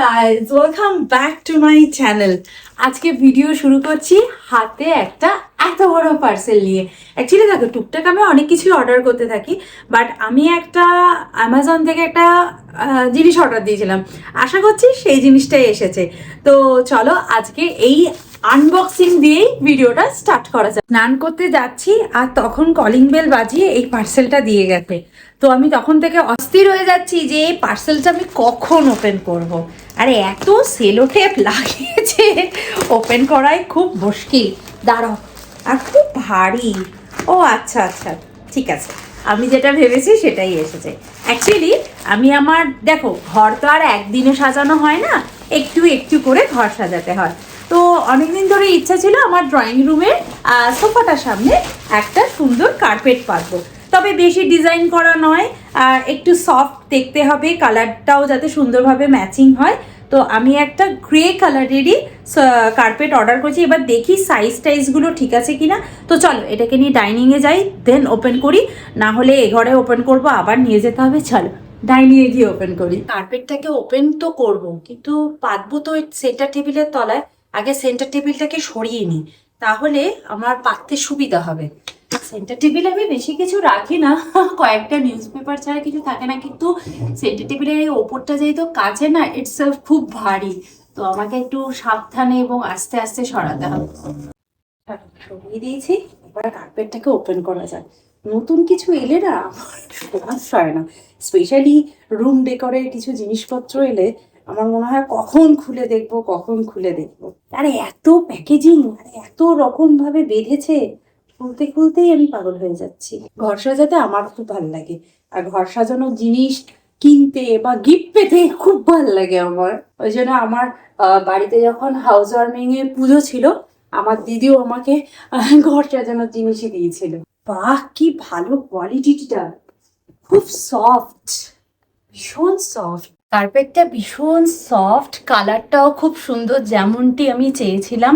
Guys, welcome back to my channel. আজকে video শুরু করছি হাতে একটা এত বড় পার্সেল নিয়ে। অ্যাকচুয়ালি দেখো, টুকটাক আমি অনেক কিছুই অর্ডার করতে থাকি, বাট আমি একটা অ্যামাজন থেকে একটা জিনিস অর্ডার দিয়েছিলাম। আশা করছি সেই জিনিসটাই এসেছে। তো চলো আজকে এই আনবক্সিং দিয়েই ভিডিওটা স্টার্ট করা যায়। স্নান করতে যাচ্ছি আর তখন কলিং বেল বাজিয়ে এই পার্সেলটা দিয়ে গেছে। তো আমি তখন থেকে অস্থির হয়ে যাচ্ছি যে এই পার্সেলটা আমি কখন ওপেন করব। আরে এত সেলো টেপ লাগিয়েছে, ওপেন করাই খুব মুশকিল। দাঁড়াও, আর খুব ভারী। ও আচ্ছা আচ্ছা, ঠিক আছে, আমি যেটা ভেবেছি সেটাই এসেছে। অ্যাকচুয়ালি আমি আমার দেখো, ঘর তো আর একদিনে সাজানো হয় না, একটু একটু করে ঘর সাজাতে হয়। তো অনেকদিন ধরে ইচ্ছা ছিল আমার ড্রয়িং রুমের সোফাটার সামনে একটা সুন্দর কার্পেট পাতবো, তবে বেশি ডিজাইন করা নয়, একটু সফট দেখতে হবে, কালারটাও যাতে সুন্দরভাবে ম্যাচিং হয়। তো আমি একটা গ্রে কালারেরই কার্পেট অর্ডার করছি। এবার দেখি সাইজ টাইজগুলো ঠিক আছে কিনা। তো চলো এটাকে নিয়ে ডাইনিংয়ে যাই, দেন ওপেন করি। না হলে এ ঘরে ওপেন করবো, আবার নিয়ে যেতে হবে। চলো ডাইনিংয়ে গিয়ে ওপেন করি। কার্পেটটাকে ওপেন তো করব, কিন্তু পাতবো তো সেন্টার টেবিলের তলায়। আগে সেন্টার টেবিলটাকে সরিয়ে নিই, তাহলে আমার পাততে সুবিধা হবে। সেন্টার টেবিলে আমি বেশি কিছু রাখি না, কয়েকটা নিউজ পেপার ছাড়া কিছু থাকে না, কিন্তু সেন্টার টেবিলের এই ওপরটা যেহেতু কাছে না, ইটসেলফ খুব ভারী, তো আমাকে একটু সাবধানে এবং আস্তে আস্তে সরাতে হবে। সরিয়ে দিয়েছি, এবার কার্পেটটাকে ওপেন করা যায়। নতুন কিছু এলে না আমার সমস্যা হয় না, স্পেশালি রুম ডেকোরের কিছু জিনিসপত্র এলে আমার মনে হয় কখন খুলে দেখবো কখন খুলে দেখবো। আরে এত প্যাকেজিং, আরে এত রকম ভাবে বেঁধেছে, খুলতে খুলতেই আমি পাগল হয়ে যাচ্ছি। ঘর সাজাতে আমার খুব ভালো লাগে, আর ঘর সাজানোর জিনিস কিনতে বা গিফট পেতে খুব ভালো লাগে আমার। ওই জন্য আমার বাড়িতে যখন হাউস ওয়ার্মিং এ পুজো ছিল, আমার দিদিও আমাকে ঘর সাজানোর জিনিসই দিয়েছিল। বাহ, কি ভালো কোয়ালিটিটা, খুব সফট, ভীষণ সফট কার্পেটটা, ভীষণ সফট, কালারটাও খুব সুন্দর, যেমনটি আমি চেয়েছিলাম।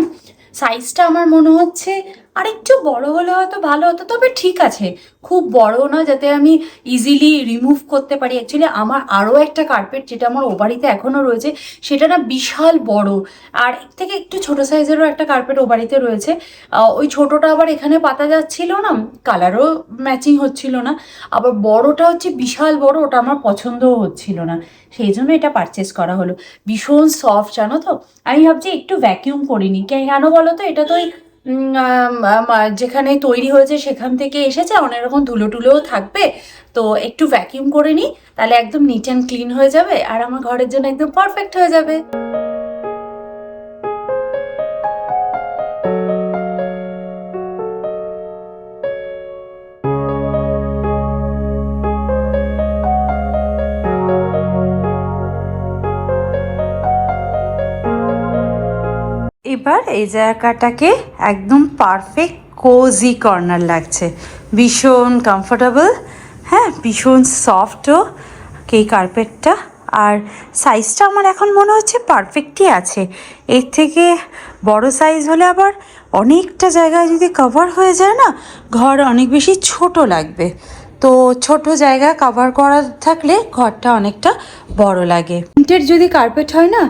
সাইজটা আমার মনে হচ্ছে আরেকটু বড় হলে হয়তো ভালো হতো, তবে ঠিক আছে, খুব বড় না, যাতে আমি ইজিলি রিমুভ করতে পারি। অ্যাকচুয়ালি আমার আরও একটা কার্পেট, যেটা আমার ও বাড়িতে এখনও রয়েছে, সেটা না বিশাল বড়, আর এর থেকে একটু ছোট সাইজেরও একটা কার্পেট ও বাড়িতে রয়েছে। ওই ছোটটা আবার এখানে পাতা যাচ্ছিল না, কালারও ম্যাচিং হচ্ছিল না, আবার বড়টা হচ্ছে বিশাল বড়, ওটা আমার পছন্দও হচ্ছিল না, সেই জন্য এটা পারচেস করা হলো। ভীষণ সফট, জানো তো। আমি ভাবছি একটু ভ্যাকিউম করিনি, কেন বলো তো, এটা তো ওই যেখানে তৈরি হয়েছে সেখান থেকে এসেছে, অনেক রকম ধুলো টুলোও থাকবে, তো একটু ভ্যাকিউম করে নিই, তাহলে একদম নিট অ্যান্ড ক্লিন হয়ে যাবে, আর আমার ঘরের জন্য একদম পারফেক্ট হয়ে যাবে। এবার এই জায়গাটাকে একদম পারফেক্ট কোজি কর্নার লাগছে, ভীষণ কমফোর্টেবল, হ্যাঁ ভীষণ সফটও এই কার্পেটটা। আর সাইজটা আমার এখন মনে হচ্ছে পারফেক্টই আছে, এর থেকে বড় সাইজ হলে আবার অনেকটা জায়গায় যদি কভার হয়ে যায় না, ঘর অনেক বেশি ছোট লাগবে। তো ছোট জায়গা কভার করা থাকলে ঘরটা অনেকটা বড় লাগে। প্রিন্টেড যদি কার্পেট হয় না,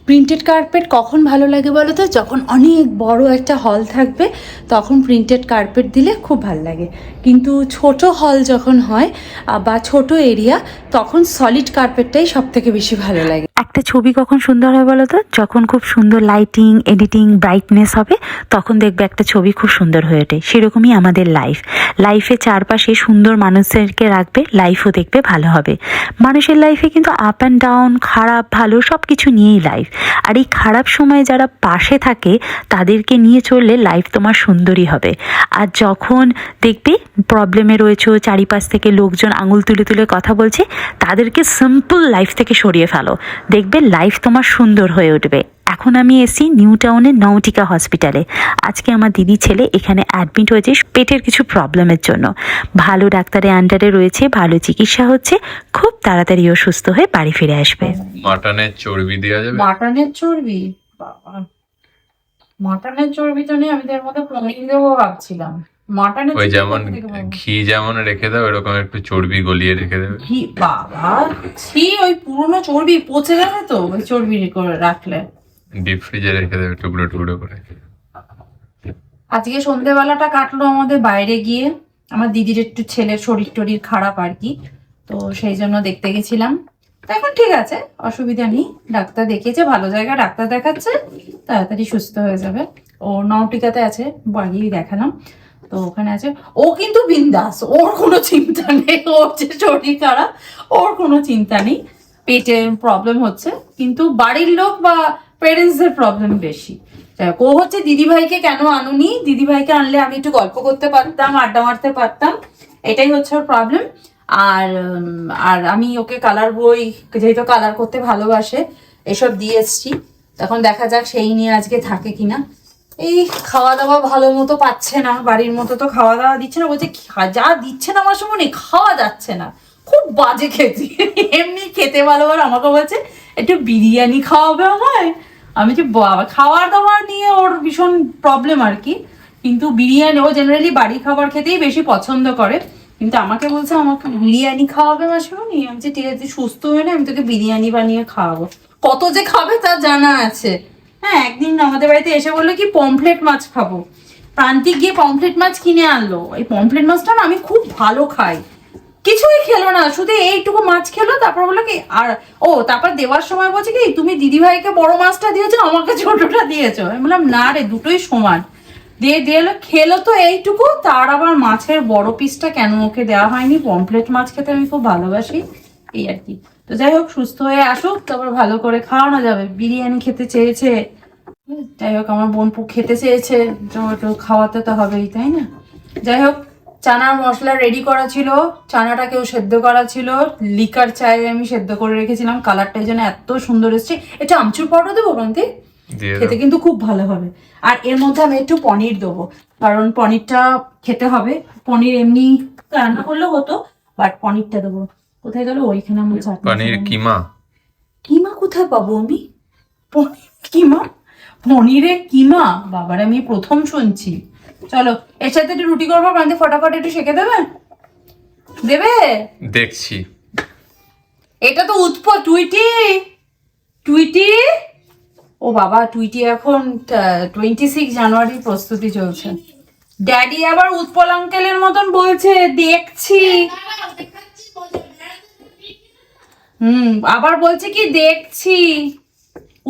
প্রিন্টেড কার্পেট কখন ভালো লাগে বলো তো, যখন অনেক বড় একটা হল থাকবে তখন প্রিন্টেড কার্পেট দিলে খুব ভালো লাগে। কিন্তু ছোট হল যখন হয় বা ছোট এরিয়া, তখন সলিড কার্পেটটাই সব থেকে বেশি ভালো লাগে। একটা ছবি কখন সুন্দর হয় বলো তো, যখন খুব সুন্দর লাইটিং, এডিটিং, ব্রাইটনেস হবে, তখন দেখবে একটা ছবি খুব সুন্দর হয়ে ওঠে। সেরকমই আমাদের লাইফে চারপাশে সুন্দর মানুষদেরকে রাখবে, লাইফও দেখবে ভালো হবে। মানুষের লাইফে কিন্তু আপ অ্যান্ড ডাউন, খারাপ ভালো সব কিছু নিয়েই লাইফ, আর এই খারাপ সময়ে যারা পাশে থাকে তাদেরকে নিয়ে চললে লাইফ তোমার সুন্দরই হবে। আর যখন দেখবে প্রবলেমে রয়েছে, চারিপাশ থেকে লোকজন আঙুল তুলে তুলে কথা বলছে, তাদেরকে সিম্পল লাইফ থেকে সরিয়ে ফেলো, দেখবে লাইফ তোমার সুন্দর হয়ে উঠবে। এখন আমি এসি নিউ টাউনের নওটিকা হসপিটালে। আজকে আমার দিদি ছেলে এখানে অ্যাডমিট হয়েছে পেটের কিছু প্রবলেমের জন্য। ভালো ডাক্তারের আন্ডারে রয়েছে, ভালো চিকিৎসা হচ্ছে, খুব তাড়াতাড়ি ও সুস্থ হয়ে বাড়ি ফিরে আসবে। মাটনের চর্বি দেওয়া যাবে? মাটনের চর্বি, বাবা, মাটনের চর্বি তো নেই, আমি তো এর মধ্যে পনির দেবো ভাবছিলাম। মাটনের ওই চিকেন যেমন কোথা থেকে পাবো? ঘি যেমন রেখে দাও এরকম একটু চর্বি গলিয়ে রেখে দেবে। ঘি বাবা, ছি, ওই পুরনো চর্বি পচে যাবে তো ওই চর্বি করে রাখলে। ডিপ ফ্রিজে রেখে দেবে টুকরো টুকরো করে। আজকে সন্ধ্যেবেলাটা কাটলো আমাদের বাইরে গিয়ে, আমার দিদির একটু ছেলের শরীর টরীর খারাপ আর কি, তো সেই জন্য দেখতে গেছিলাম। তো এখন ঠিক আছে, অসুবিধা নেই, ডাক্তার দেখিয়েছে, ভালো জায়গায় ডাক্তার দেখাচ্ছে, তাড়াতাড়ি সুস্থ হয়ে যাবে। ও নওটিকাতে আছে, বাগিয়ে দেখালাম, তো ওখানে আছে। ও কিন্তু বিন্দাস, ওর কোনো চিন্তা নেই, ওর যে শরীর খারাপ ওর কোনো চিন্তা নেই, পেটে প্রবলেম হচ্ছে, কিন্তু বাড়ির লোক বা পেরেন্টসদের প্রবলেম বেশি। যাই হোক, ও হচ্ছে দিদিভাইকে কেন আনুনি, দিদিভাইকে আনলে আমি একটু গল্প করতে পারতাম, আড্ডা মারতে পারতাম, এটাই হচ্ছে ওর প্রবলেম। আর আমি ওকে কালার বই, যেহেতু কালার করতে ভালোবাসে, এসব দিয়ে এসছি, তখন দেখা যাক সেই নিয়ে আজকে থাকে কিনা। এই খাওয়া দাওয়া ভালো মতো পাচ্ছে না, বাড়ির মতো তো খাওয়া দাওয়া দিচ্ছে না, বলছে যা দিচ্ছে না আমার সময় খাওয়া যাচ্ছে না, খুব বাজে খেতে। এমনি খেতে ভালোবাসে, আমাকে বলছে একটু বিরিয়ানি খাওয়াবে আমায়। আমি যে বাবা, খাওয়ার দাওয়ার নিয়ে ওর ভীষণ প্রবলেম আর কি, কিন্তু বিরিয়ানি, ও জেনারেলি বাড়ির খাবার খেতেই বেশি পছন্দ করে, কিন্তু আমাকে বলছে আমাকে বিরিয়ানি খাওয়াবে মাসিমণি। আমি যে ঠিক আছে, সুস্থ হয়ে না আমি তোকে বিরিয়ানি বানিয়ে খাওয়াবো। কত যে খাবে তার জানা আছে। হ্যাঁ, একদিন আমাদের বাড়িতে এসে বললো কি পমফ্লেট মাছ খাবো, প্রান্তিক গিয়ে পমফ্লেট মাছ কিনে আনলো। এই পমফ্লেট মাছটা না আমি খুব ভালো খাই, কিছুই খেলো না, শুধু এইটুকু মাছ খেলো, তারপর বললো কি আর ও তারপর দেওয়ার সময় বলছে কি তুমি দিদিভাইকে বড় মাছটা দিয়েছো, আমাকে ছোটটা দিয়েছো। আমি বললাম না রে, দুটোই সমান। দিয়ে দিলো, খেলো তো এইটুকু, তার আবার মাছের বড় পিসটা কেন ওকে দেওয়া হয়নি। পমফ্লেট মাছ খেতে আমি খুব ভালোবাসি, এই আর কি। তো যাই হোক, সুস্থ হয়ে আসুক, তারপর ভালো করে খাওয়ানো যাবে। বিরিয়ানি খেতে চেয়েছে, যাই হোক, আমার বোন খেতে চেয়েছে, তো খাওয়াতে তো হবেই, তাই না? যাই হোক, চানার মশলা রেডি করা ছিল, চানাটাকেও সেদ্ধ করা ছিল, লিকার চায়ে আমি সেদ্ধ করে রেখেছিলাম, কালারটা যেন এত সুন্দর এসছে। এটা আমচুর পাউডার দেবো কান্তি, খেতে কিন্তু খুব ভালো হবে। আর এর মধ্যে আমি একটু পনির দেবো, কারণ পনিরটা খেতে হবে। পনির এমনি রান্না করলেও হতো, বাট পনিরটা দেবো। কোথায় গেল ওইখানে আমার পনির কিমা? কিমা কোথায় পাবো আমি? পনির কিমা, পনিরে কিমা, বাবার আমি প্রথম শুনছি। চলো, এর সাথে একটু রুটি করবো, কারণ ফটাফট একটু সেঁকে দেবে, দেবে? দেখছি। এটা তো টুইটি, টুইটি, ও বাবা, টুইটি এখন 26 জানুয়ারির প্রস্তুতি চলছে। ড্যাডি আবার উৎপল আঙ্কেলের মতন বলছে, দেখছি। আবার বলছে কি দেখছি।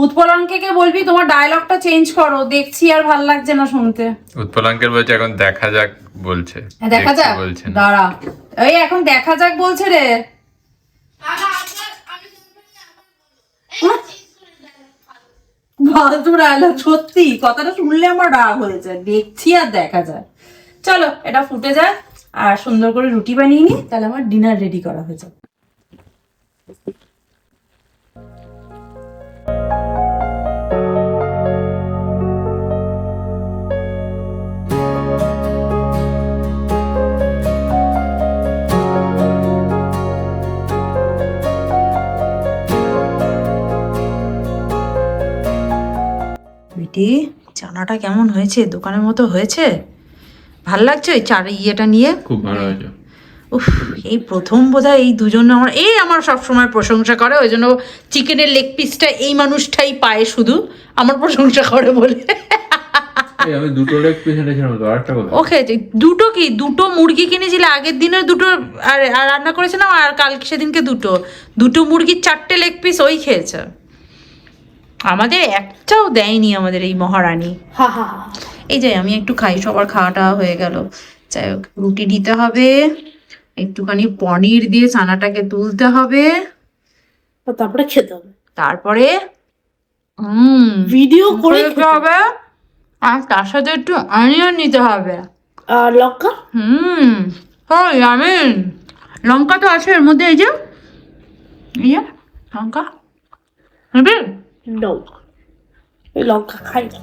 উৎপল আঙ্কেলকে বলবি তোমার ডায়লগটা চেঞ্জ করো, দেখছি আর ভাল লাগছে না শুনতে। উৎপল আঙ্কেল বলছে এখন দেখা যাক বলছে, দেখা দেখছি যাক বলছে না। দাঁড়া, এই এখন দেখা যাক বলছে রে। ফালতু ডায়লগ, সত্যি কথাটা শুনলে আমার রাগ হয়ে যায়। দেখছি আর দেখা যায়। চলো, এটা ফুটে যাক, আর সুন্দর করে রুটি বানিয়ে নি, তাহলে আমার ডিনার রেডি করা হয়ে যাবে। বেটি, চানাটা কেমন হয়েছে? দোকানের মতো হয়েছে? ভাল লাগছে ওই চার ইয়েটা নিয়ে? খুব ভালো হয়েছে। উফ, এই প্রথম বোধহয় এই দুজন আমার সব সময় প্রশংসা করে, ওই জন্য চিকেনের লেগ পিসটা এই মানুষটাই পায়, শুধু আমার প্রশংসা করে বলে। আমি দুটো লেগ পিস এনেছিলাম তো, আরেকটা কথা। ওকে, দুটো কি, দুটো মুরগি কিনেছিলে আগের দিনের দুটো, আর রান্না করেছিলাম, আর কালকে সেদিনকে দুটো মুরগির 4টে লেগ পিস ওই খেয়েছে, আমাদের একটাও দেয়নি আমাদের এই মহারানী। এই যে আমি একটু খাই, সবার খাওয়াটা হয়ে গেল। যাই হোক, রুটি দিতে হবে, একটুখানি পনির দিয়ে চানাটাকে তুলতে হবে, তারপরে খেতে হবে, তারপরে ভিডিও করে খেতে হবে, আর তার সাথে একটু অনিয়ন নিতে হবে, আর লঙ্কা। আমি লঙ্কা তো আছে এর মধ্যে, এই যে লঙ্কা নো, ওই লঙ্কা খাই না।